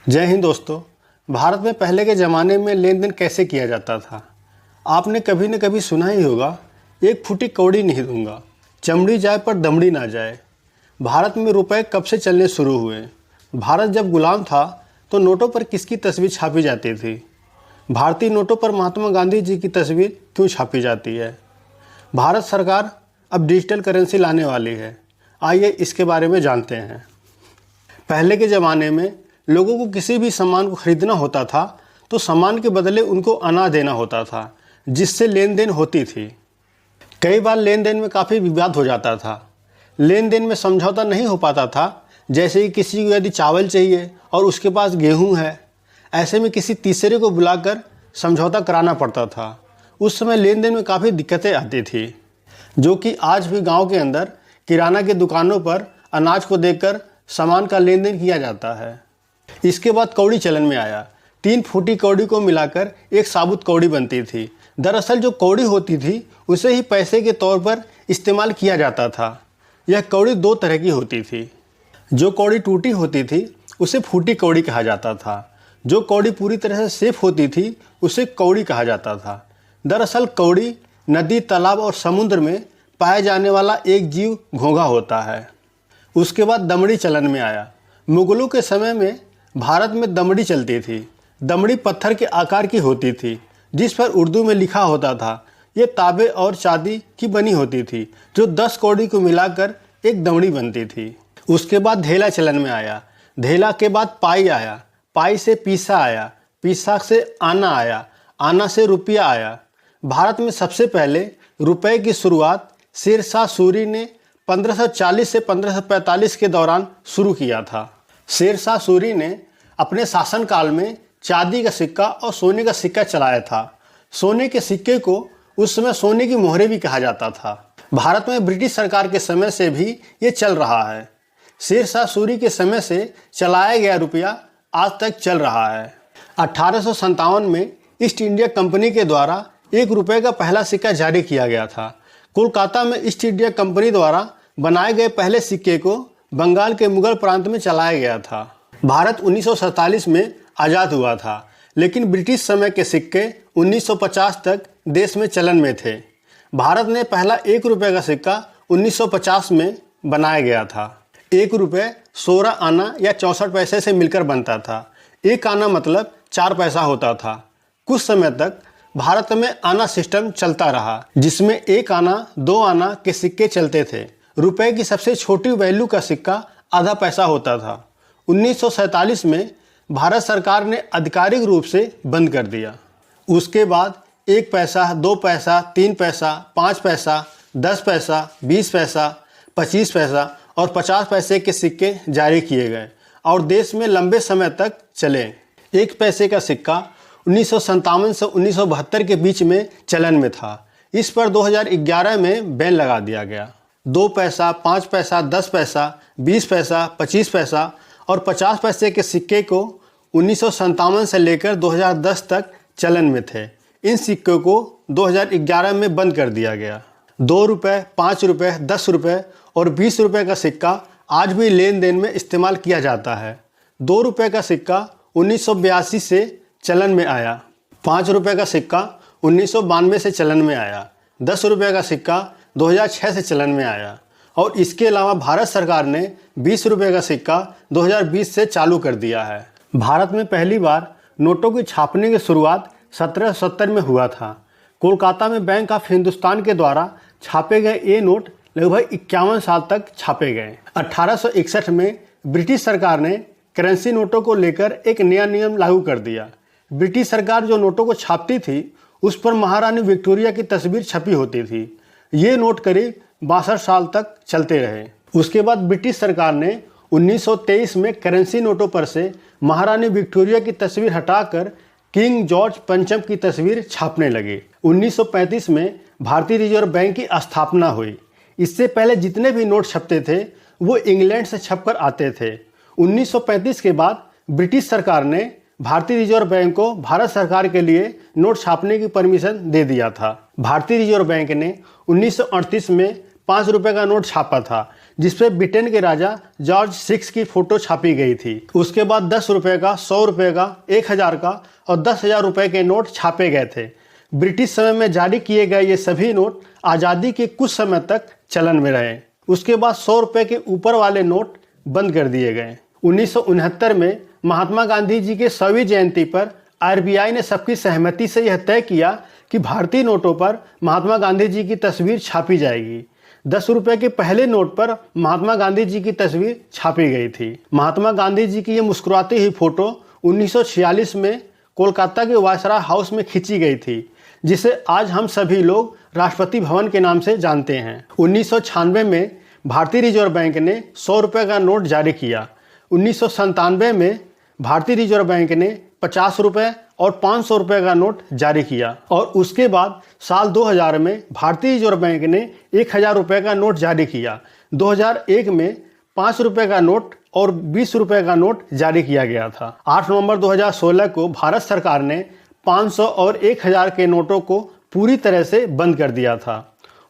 जय हिंद दोस्तों। भारत में पहले के ज़माने में लेन देन कैसे किया जाता था, आपने कभी न कभी सुना ही होगा। एक फूटी कौड़ी नहीं दूंगा, चमड़ी जाए पर दमड़ी ना जाए। भारत में रुपए कब से चलने शुरू हुए? भारत जब गुलाम था तो नोटों पर किसकी तस्वीर छापी जाती थी? भारतीय नोटों पर महात्मा गांधी जी की तस्वीर क्यों छापी जाती है? भारत सरकार अब डिजिटल करेंसी लाने वाली है, आइए इसके बारे में जानते हैं। पहले के ज़माने में लोगों को किसी भी सामान को खरीदना होता था तो सामान के बदले उनको अनाज देना होता था, जिससे लेन देन होती थी। कई बार लेन देन में काफ़ी विवाद हो जाता था। लेन देन में समझौता नहीं हो पाता था। जैसे कि किसी को यदि चावल चाहिए और उसके पास गेहूं है, ऐसे में किसी तीसरे को बुलाकर समझौता कराना पड़ता था। उस समय लेन देन में काफ़ी दिक्कतें आती थी, जो कि आज भी गांव के अंदर किराना की दुकानों पर अनाज को देकर सामान का लेन देन किया जाता है। इसके बाद कौड़ी चलन में आया। 3 फूटी कौड़ी को मिलाकर एक साबुत कौड़ी बनती थी। दरअसल जो कौड़ी होती थी उसे ही पैसे के तौर पर इस्तेमाल किया जाता था। यह कौड़ी 2 तरह की होती थी। जो कौड़ी टूटी होती थी उसे फूटी कौड़ी कहा जाता था। जो कौड़ी पूरी तरह से सेफ होती थी उसे कौड़ी कहा जाता था। दरअसल कौड़ी नदी, तालाब और समुद्र में पाए जाने वाला एक जीव घोंघा होता है। उसके बाद दमड़ी चलन में आया। मुगलों के समय में भारत में दमड़ी चलती थी। दमड़ी पत्थर के आकार की होती थी, जिस पर उर्दू में लिखा होता था। ये तांबे और चांदी की बनी होती थी, जो 10 कौड़ी को मिलाकर एक दमड़ी बनती थी। उसके बाद धेला चलन में आया। धेला के बाद पाई आया। पाई से पीसा आया। पीसा से आना आया। आना से रुपया आया। भारत में सबसे पहले रुपए की शुरुआत शेरशाह सूरी ने 1540 से 1545 के दौरान शुरू किया था। शेरशाह सूरी ने अपने शासनकाल में चांदी का सिक्का और सोने का सिक्का चलाया था। सोने के सिक्के को उस समय सोने की मोहरें भी कहा जाता था। भारत में ब्रिटिश सरकार के समय से भी ये चल रहा है। शेरशाह सूरी के समय से चलाया गया रुपया आज तक चल रहा है। 1857 में ईस्ट इंडिया कंपनी के द्वारा 1 रुपये का पहला सिक्का जारी किया गया था। कोलकाता में ईस्ट इंडिया कंपनी द्वारा बनाए गए पहले सिक्के को बंगाल के मुगल प्रांत में चलाया गया था। भारत 1947 में आज़ाद हुआ था, लेकिन ब्रिटिश समय के सिक्के 1950 तक देश में चलन में थे। भारत ने पहला 1 रुपये का सिक्का 1950 में बनाया गया था। 1 रुपये 16 आना या 64 पैसे से मिलकर बनता था। 1 आना मतलब 4 पैसा होता था। कुछ समय तक भारत में आना सिस्टम चलता रहा, जिसमें 1 आना 2 आना के सिक्के चलते थे। रुपए की सबसे छोटी वैल्यू का सिक्का आधा पैसा होता था। 1947 में भारत सरकार ने आधिकारिक रूप से बंद कर दिया। उसके बाद 1 पैसा, 2 पैसा, 3 पैसा, 5 पैसा, 10 पैसा, 20 पैसा, 25 पैसा और 50 पैसे के सिक्के जारी किए गए और देश में लंबे समय तक चले। 1 पैसे का सिक्का 1957 से 1972 के बीच में चलन में था। इस पर 2011 में बैन लगा दिया गया। 2 पैसा, 5 पैसा, 10 पैसा, 20 पैसा, 25 पैसा और 50 पैसे के सिक्के को 1957 से लेकर 2010 तक चलन में थे। इन सिक्कों को 2011 में बंद कर दिया गया। 2 रुपये, 5 रुपये, 10 रुपये और 20 रुपये का सिक्का आज भी लेन देन में इस्तेमाल किया जाता है। 2 रुपये का सिक्का 1982 से चलन में आया। 5 रुपये का सिक्का 1992 से चलन में आया। 10 रुपये का सिक्का 2006 से चलन में आया और इसके अलावा भारत सरकार ने 20 रुपये का सिक्का 2020 से चालू कर दिया है। भारत में पहली बार नोटों की छापने की शुरुआत 1770 में हुआ था। कोलकाता में बैंक ऑफ हिंदुस्तान के द्वारा छापे गए ये नोट लगभग 51 साल तक छापे गए। 1861 में ब्रिटिश सरकार ने करेंसी नोटों को लेकर एक नया नियम लागू कर दिया। ब्रिटिश सरकार जो नोटों को छापती थी उस पर महारानी विक्टोरिया की तस्वीर छपी होती थी। ये नोट करीब 62 साल तक चलते रहे। उसके बाद ब्रिटिश सरकार ने 1923 में करेंसी नोटों पर से महारानी विक्टोरिया की तस्वीर हटाकर किंग जॉर्ज पंचम की तस्वीर छापने लगे। 1935 में भारतीय रिजर्व बैंक की स्थापना हुई। इससे पहले जितने भी नोट छपते थे वो इंग्लैंड से छपकर आते थे। 1935 के बाद ब्रिटिश सरकार ने भारतीय रिजर्व बैंक को भारत सरकार के लिए नोट छापने की परमिशन दे दिया था। भारतीय रिजर्व बैंक ने 1938 में 5 रुपये का नोट छापा था, जिसपे ब्रिटेन के राजा जॉर्ज 6 की फ़ोटो छापी गई थी। उसके बाद 10 रुपये का, 100 रुपये का, 1000 का और 10,000 रुपये के नोट छापे गए थे। ब्रिटिश समय में जारी किए गए ये सभी नोट आज़ादी के कुछ समय तक चलन में रहे। उसके बाद 100 रुपये के ऊपर वाले नोट बंद कर दिए गए। 1969 में महात्मा गांधी जी के 100वीं जयंती पर RBI ने सबकी सहमति से यह तय किया कि भारतीय नोटों पर महात्मा गांधी जी की तस्वीर छापी जाएगी। 10 रुपये के पहले नोट पर महात्मा गांधी जी की तस्वीर छापी गई थी। महात्मा गांधी जी की ये मुस्कुराती हुई फोटो 1946 में कोलकाता के वायसराय हाउस में खींची गई थी, जिसे आज हम सभी लोग राष्ट्रपति भवन के नाम से जानते हैं। 1996 में भारतीय रिजर्व बैंक ने 100 रुपये का नोट जारी किया। 1997 में भारतीय रिजर्व बैंक ने 50 रुपये और 500 रुपये का नोट जारी किया और उसके बाद साल 2000 में भारतीय रिजर्व बैंक ने 1000 रुपये का नोट जारी किया। 2001 में 5 रुपये का नोट और 20 रुपये का नोट जारी किया गया था। 8 नवंबर 2016 को भारत सरकार ने 500 और 1000 के नोटों को पूरी तरह से बंद कर दिया था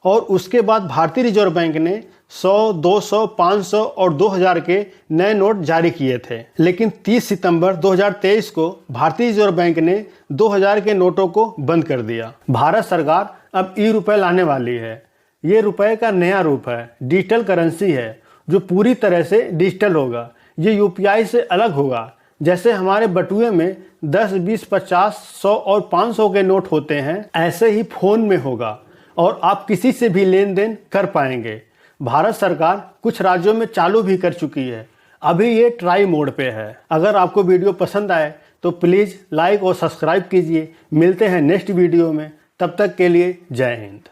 और उसके बाद भारतीय रिजर्व बैंक ने 100, 200, 500 और 2000 के नए नोट जारी किए थे। लेकिन 30 सितंबर 2023 को भारतीय रिजर्व बैंक ने 2000 के नोटों को बंद कर दिया। भारत सरकार अब ई-रुपये लाने वाली है। ये रुपये का नया रूप है, डिजिटल करेंसी है जो पूरी तरह से डिजिटल होगा। ये UPI से अलग होगा। जैसे हमारे बटुए में 10, 20, 50, 100 और 500 के नोट होते हैं, ऐसे ही फ़ोन में होगा और आप किसी से भी लेन देन कर पाएंगे। भारत सरकार कुछ राज्यों में चालू भी कर चुकी है। अभी ये ट्राई मोड पे है। अगर आपको वीडियो पसंद आए तो प्लीज़ लाइक और सब्सक्राइब कीजिए। मिलते हैं नेक्स्ट वीडियो में। तब तक के लिए जय हिंद।